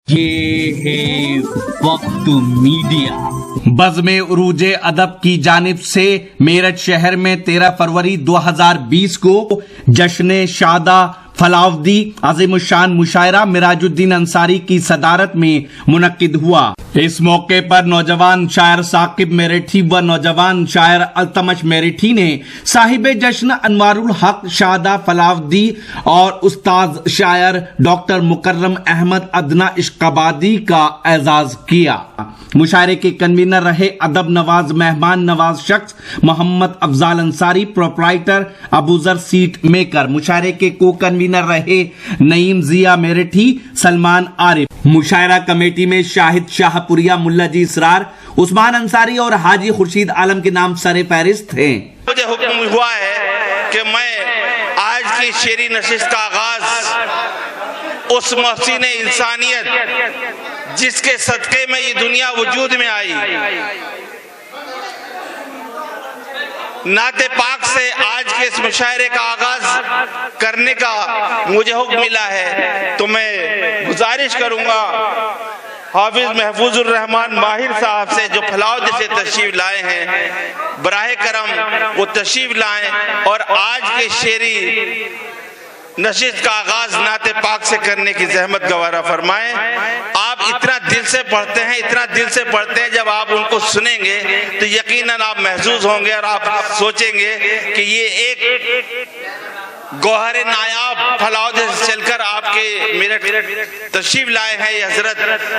ये है वक्त मीडिया। बज़्म उरूज अदब की जानिब से मेरठ शहर में 13 फरवरी 2020 को जश्न शादा फलावदी अज़ीमुश्शान मुशायरा मिराजुद्दीन अंसारी की सदारत में मुनक्किद हुआ। इस मौके पर नौजवान शायर साकिब मेरठी व नौजवान शायर अल्तमश मेरठी ने साहिब जश्न अनवारुल हक शादा फलावदी और उस्ताद शायर डॉक्टर मुकर्रम अहमद अदना इश्काबादी का एजाज किया। मुशायरे के कन्वीनर रहे अदब नवाज मेहमान नवाज शख्स Mohammad Afzal Ansari proprietor Abuzar seat maker. मुशायरे के को कन्वीनर रहे नईम जिया मेरठी सलमान आरिफ। मुशायरा कमेटी में शाहिद शाहपुरिया मुल्ला जी इसरार उस्मान अंसारी और हाजी खुर्शीद आलम के नाम सरे फहरिस्त थे। मुझे हुक्म हुआ है कि मैं आज की शेरी नशिस्त का आगाज उस मोहसिन इंसानियत जिसके सदके में ये दुनिया वजूद में आई नाते पाक से आज के इस मुशायरे का आगाज करने का मुझे हुक्म मिला है। तो मैं गुजारिश करूंगा हाफिज महफूजुर रहमान माहिर साहब से जो फलावद से तशरीफ लाए हैं, बराहे करम वो तशरीफ लाएं और आज के शेरी नशिस्त का आगाज नाते पाक से करने की जहमत गवारा फरमाएं। आप इतना दिल से पढ़ते हैं, इतना दिल से पढ़ते हैं, जब आप उनको सुनेंगे तो यकीनन आप महसूस होंगे और आप सोचेंगे कि ये एक गौहर नायाब फलावद से चलकर आपके मेरठ तशरीफ लाए हैं ये हजरत।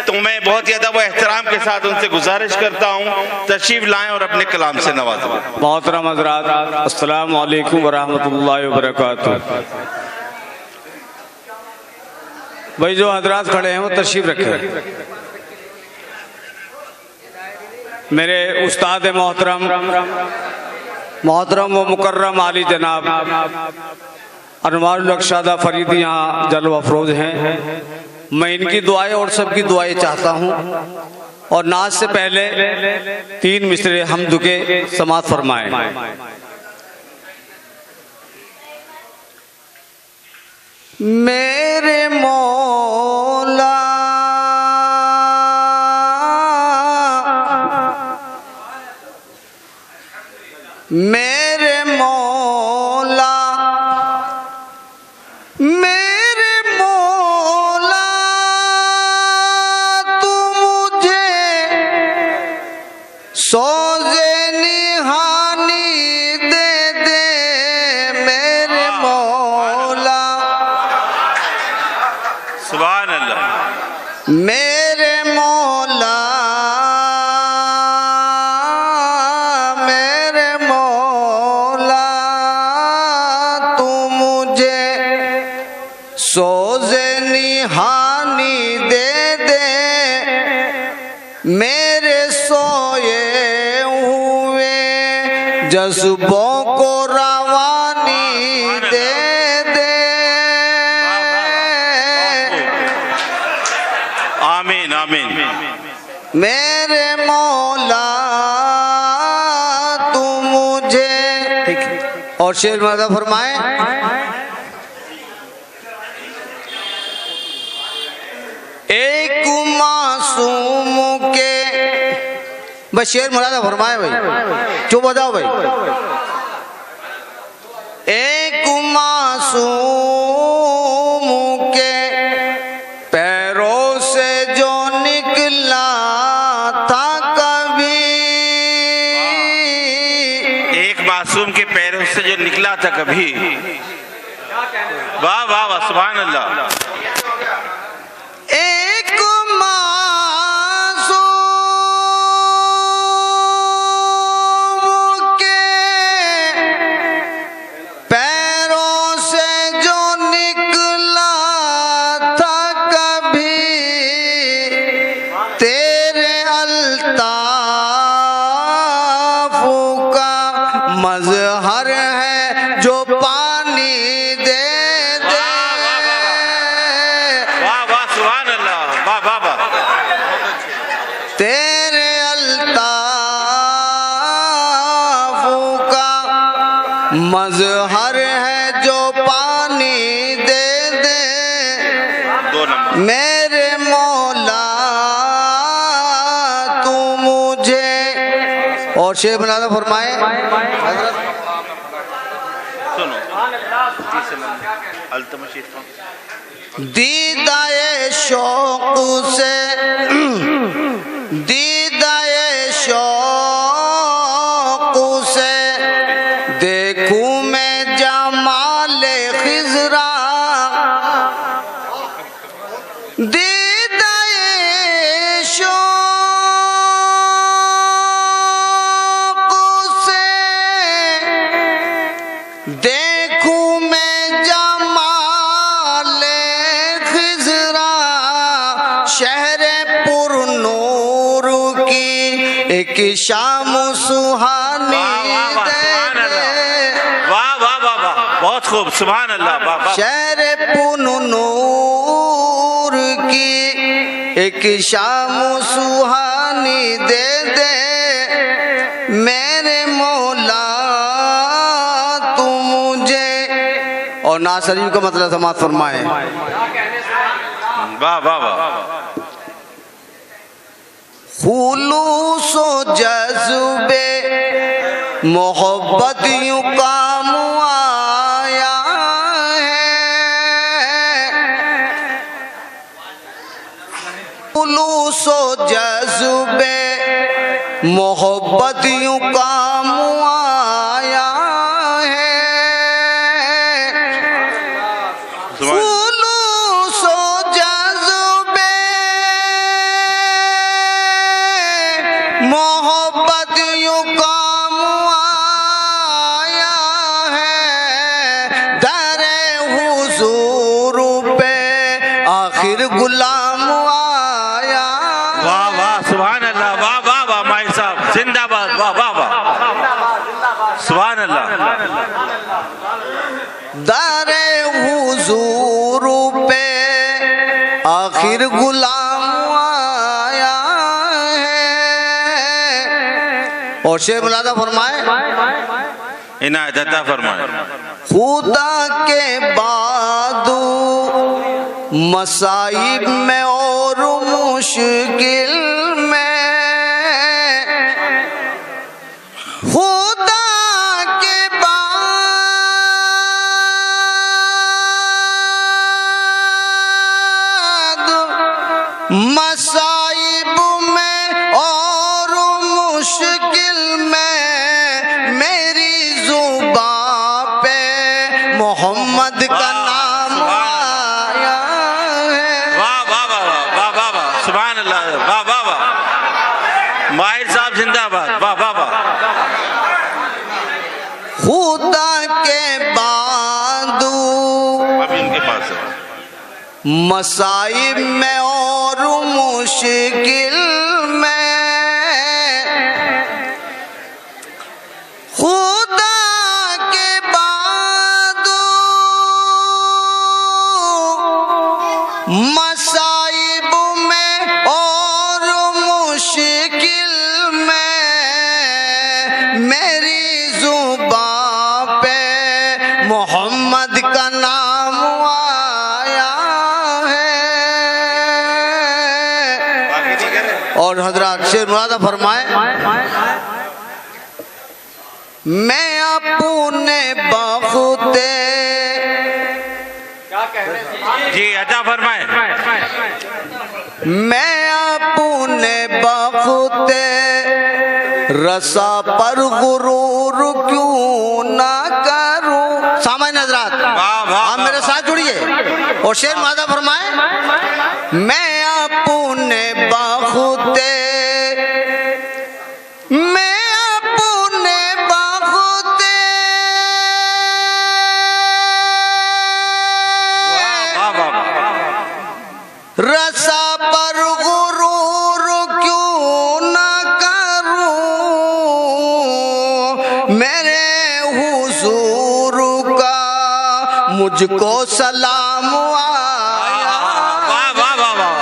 तो मैं बहुत ही अदब व एहतराम के साथ उनसे गुजारिश करता हूँ तशरीफ लाएं और अपने कलाम से नवाजें। मोहतरम हज़रात, अस्सलाम वालेकुम व रहमतुल्लाहि व बरकातुहू। भाई जो हजरात खड़े हैं वो तशरीफ रखें। मेरे उस्ताद मोहतरम व मुकर्रम आली जनाब अनवारुल हक शादा फरीदी यहाँ जलवा अफरोज हैं। मैं इनकी दुआएं और सबकी दुआएं चाहता हूँ और नाज से पहले 3 मिसरे हम्द के समात फरमाएं। मेरे मौला मेरे मौला मेरे मौला तू मुझे सोज़े निहानी दे दे। मेरे मौला सुभान अल्लाह। मेरे मौला मेरे मौला तू मुझे सोज़े निहानी दे दे। मेरे सोए हुए जज्बों को रवानी दे दे। आमीन आमीन। मेरे मौला तू मुझे ठीक है। और शेर मदा फरमाए। एक मासूम के बस शेर मुरादा फरमाए भाई, चुप हो जाओ भाई। एक मासूम के पैरों से जो निकला था कभी, एक मासूम के पैरों से जो निकला था कभी। वाह वाह वाह, सुभान अल्लाह। एक मासूम के पैरों से जो निकला था कभी, तेरे अल्ताफ का मजहर है जो पानी दे दे। वाह वाह, सुभान अल्लाह। वाह वाह वाह। तेरे अल्ताफ का मजहर है जो पानी दे दे। 2 नंबर। मेरे मौला और शेर मुलादा फरमाए सुनो दीदाए शौक से दीदाए शौक से देखूं मैं जमाले खिजरा दीदाए शौक से देखूं मैं जमाले खिजरा शहर पुरनूर की एक शाम सुहानी वाह वाह वाह वाह बहुत खूब सुभान अल्लाह वाह वाह शहर पुरनूर की एक शाम सुहानी दे दे मेरे मौला तू मुझे। और ना शरीफ का मतलब समाज फरमाए वाह वाह वाह खुलूसो जज्बे मोहब्बत यूं काम आया है खुलूसो जज्बे मोहब्बत यूं काम आया है खुलूसो जज्बे मोहब्बत यूं काम आया है दरे हुजूर पे आखिर गुलाम आया। वाह वाह सुभान अल्लाह वाह वाह वाह माई साहब जिंदाबाद वाह वाह वाह सुभान अल्लाह दरे हुजूर पे आखिर गुलाम आया है। और शेर मुलादा फरमाए इनायत अता फरमाए खुदा के बाद मसाइब में और मुश्किल में खुदा के बाद मसाइब में और मुश्किल में मेरी जुबां पे मोहम्मद का नाम आया है। वाह वाह वाह वाह वाह वाह सुभान अल्लाह वाह वाह वाह माहिर साहब जिंदाबाद वाह वाह वाह खुदा के बाद अभी उनके पास है मसाइब में और मुश्किल में खुदा के बाद मसाइब में और मुश्किल में मेरी जुबां पे मोहम्मद का नाम आया है। और हजरत शेर मुरादा फरमाए मैं अपने बखुते जी अता फरमाए मैं अपने बखुते रसा पर गुरूर क्यों ना करूं। सामान्य हजरात आप मेरे साथ जुड़िए और शेर मुरादा फरमाए मैं अपने बखुते मैं अपने बखुते वाह वाह वाह रसा पर गुरूर क्यों ना करूं मेरे हुजूर का मुझको सलाम आया। वाह वाह वाह वाह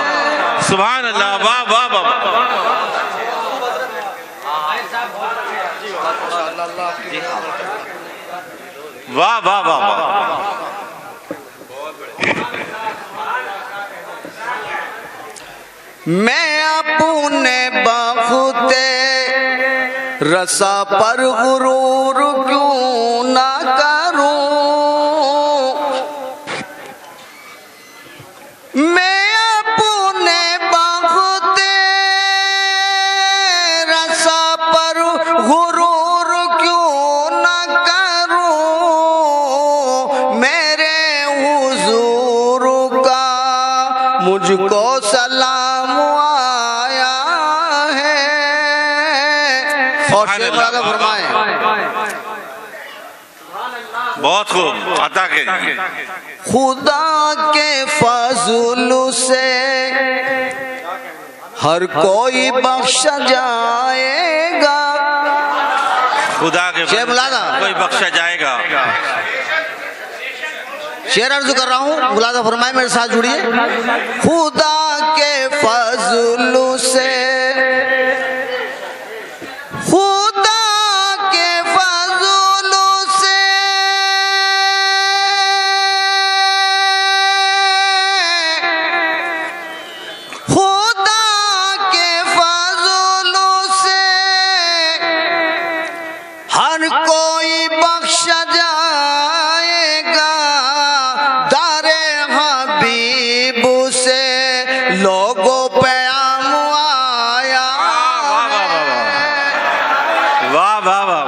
सुभान अल्लाह वाह वाह वाह वाह वाह वाह वाह मैं अपने बखुते रसा पर गुरूर क्यों ना करूं, मैं अपने बख्ते रसा पर गुरूर क्यों ना करूं, मेरे हुजूर का मुझको सलाम आया है। और शेर मुरादा फरमाए, बहुत खूब, अता कीजिए। खुदा के फजल से हर कोई बख्शा जाएगा। खुदा के शेर मुलादा, कोई बख्शा जाएगा। शेर अर्ज कर रहा हूँ, मुलादा फरमाए, मेरे साथ जुड़िए। खुदा के फजल से, खुदा के फजल से खुदा के फजल से हर कोई बख्शा जाएगा। दारे हबीब से लोगों पे आम आया। वाह वाह वाह,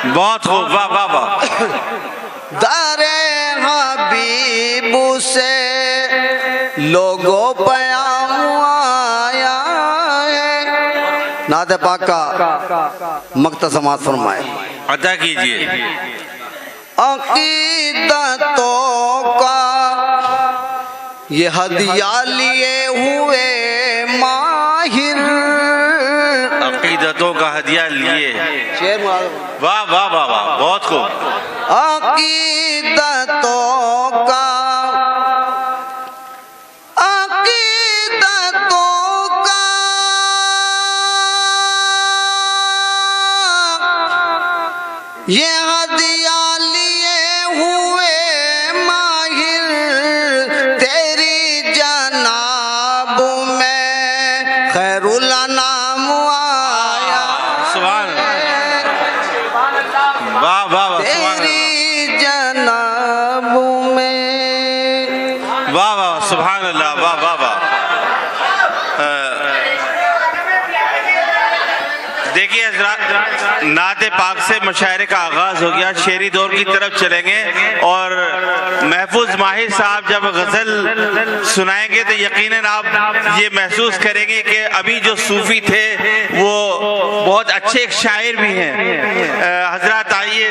बहुत खूब, वाह वाह वाह। दारे हबीब से लोगों पे आम आया है। नाते पाक का मक्ता समात फरमाए, अदा कीजिए। अकीदतों का ये हदिया लिए हुए माहिर, अकीदतों का हदिया लिए। शेर वाह वाह वाह वाह, बहुत खूब। अकीदतों का, अकीदतों का ये हदिया लिए हुए माहिर, तेरी जनाब में खैरुल अनाम आया। सुभान अल्लाह, वाह वाह वाह, सुभान अल्लाह, तेरी जनाब में। वाह वाह, सुभान अल्लाह, वाह वाह वाह। देखिए हज़रात, नाते पाक से मुशायरे का आगाज हो गया। शेरी दौर की तरफ चलेंगे और महफूज माहिर साहब जब गजल सुनाएंगे तो यकीनन आप ये महसूस करेंगे कि अभी जो सूफी थे वो बहुत अच्छे एक शायर भी हैं। हजरत आइए